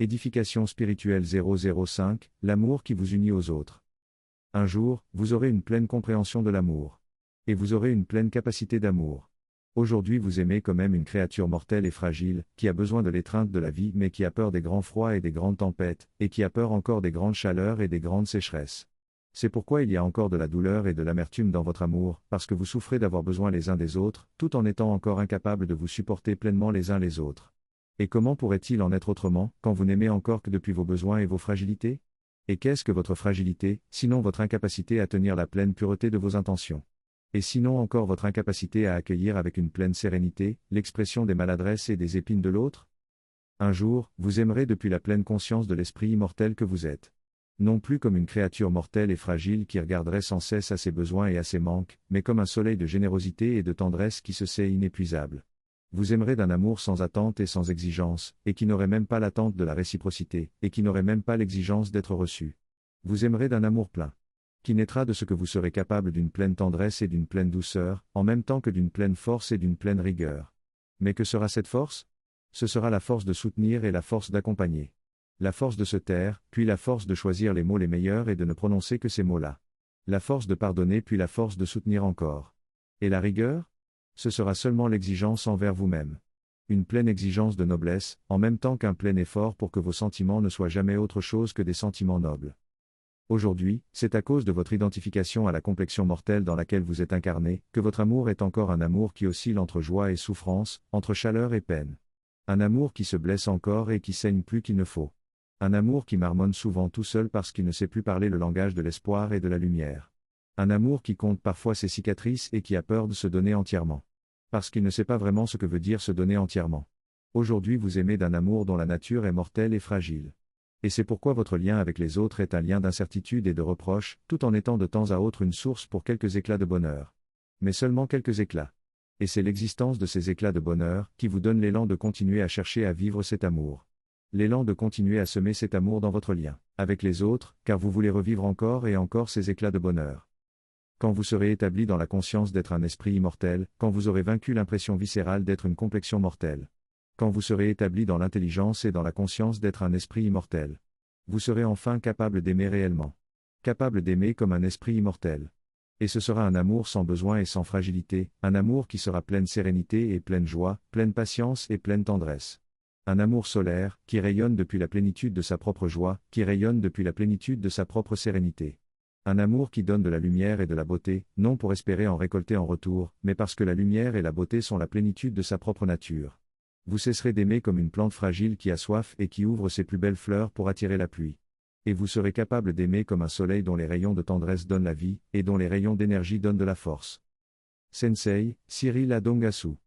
Édification spirituelle 005, l'amour qui vous unit aux autres. Un jour, vous aurez une pleine compréhension de l'amour. Et vous aurez une pleine capacité d'amour. Aujourd'hui vous aimez quand même une créature mortelle et fragile, qui a besoin de l'étreinte de la vie mais qui a peur des grands froids et des grandes tempêtes, et qui a peur encore des grandes chaleurs et des grandes sécheresses. C'est pourquoi il y a encore de la douleur et de l'amertume dans votre amour, parce que vous souffrez d'avoir besoin les uns des autres, tout en étant encore incapables de vous supporter pleinement les uns les autres. Et comment pourrait-il en être autrement, quand vous n'aimez encore que depuis vos besoins et vos fragilités? Et qu'est-ce que votre fragilité, sinon votre incapacité à tenir la pleine pureté de vos intentions? Et sinon encore votre incapacité à accueillir avec une pleine sérénité, l'expression des maladresses et des épines de l'autre? Un jour, vous aimerez depuis la pleine conscience de l'esprit immortel que vous êtes. Non plus comme une créature mortelle et fragile qui regarderait sans cesse à ses besoins et à ses manques, mais comme un soleil de générosité et de tendresse qui se sait inépuisable. Vous aimerez d'un amour sans attente et sans exigence, et qui n'aurait même pas l'attente de la réciprocité, et qui n'aurait même pas l'exigence d'être reçu. Vous aimerez d'un amour plein, qui naîtra de ce que vous serez capable d'une pleine tendresse et d'une pleine douceur, en même temps que d'une pleine force et d'une pleine rigueur. Mais que sera cette force? Ce sera la force de soutenir et la force d'accompagner. La force de se taire, puis la force de choisir les mots les meilleurs et de ne prononcer que ces mots-là. La force de pardonner puis la force de soutenir encore. Et la rigueur? Ce sera seulement l'exigence envers vous-même. Une pleine exigence de noblesse, en même temps qu'un plein effort pour que vos sentiments ne soient jamais autre chose que des sentiments nobles. Aujourd'hui, c'est à cause de votre identification à la complexion mortelle dans laquelle vous êtes incarné, que votre amour est encore un amour qui oscille entre joie et souffrance, entre chaleur et peine. Un amour qui se blesse encore et qui saigne plus qu'il ne faut. Un amour qui marmonne souvent tout seul parce qu'il ne sait plus parler le langage de l'espoir et de la lumière. Un amour qui compte parfois ses cicatrices et qui a peur de se donner entièrement. Parce qu'il ne sait pas vraiment ce que veut dire se donner entièrement. Aujourd'hui vous aimez d'un amour dont la nature est mortelle et fragile. Et c'est pourquoi votre lien avec les autres est un lien d'incertitude et de reproche, tout en étant de temps à autre une source pour quelques éclats de bonheur. Mais seulement quelques éclats. Et c'est l'existence de ces éclats de bonheur qui vous donne l'élan de continuer à chercher à vivre cet amour. L'élan de continuer à semer cet amour dans votre lien avec les autres, car vous voulez revivre encore et encore ces éclats de bonheur. Quand vous serez établi dans la conscience d'être un esprit immortel, quand vous aurez vaincu l'impression viscérale d'être une complexion mortelle. Quand vous serez établi dans l'intelligence et dans la conscience d'être un esprit immortel. Vous serez enfin capable d'aimer réellement. Capable d'aimer comme un esprit immortel. Et ce sera un amour sans besoin et sans fragilité, un amour qui sera pleine sérénité et pleine joie, pleine patience et pleine tendresse. Un amour solaire, qui rayonne depuis la plénitude de sa propre joie, qui rayonne depuis la plénitude de sa propre sérénité. Un amour qui donne de la lumière et de la beauté, non pour espérer en récolter en retour, mais parce que la lumière et la beauté sont la plénitude de sa propre nature. Vous cesserez d'aimer comme une plante fragile qui a soif et qui ouvre ses plus belles fleurs pour attirer la pluie. Et vous serez capable d'aimer comme un soleil dont les rayons de tendresse donnent la vie, et dont les rayons d'énergie donnent de la force. Sensei, Cyril Adongasu.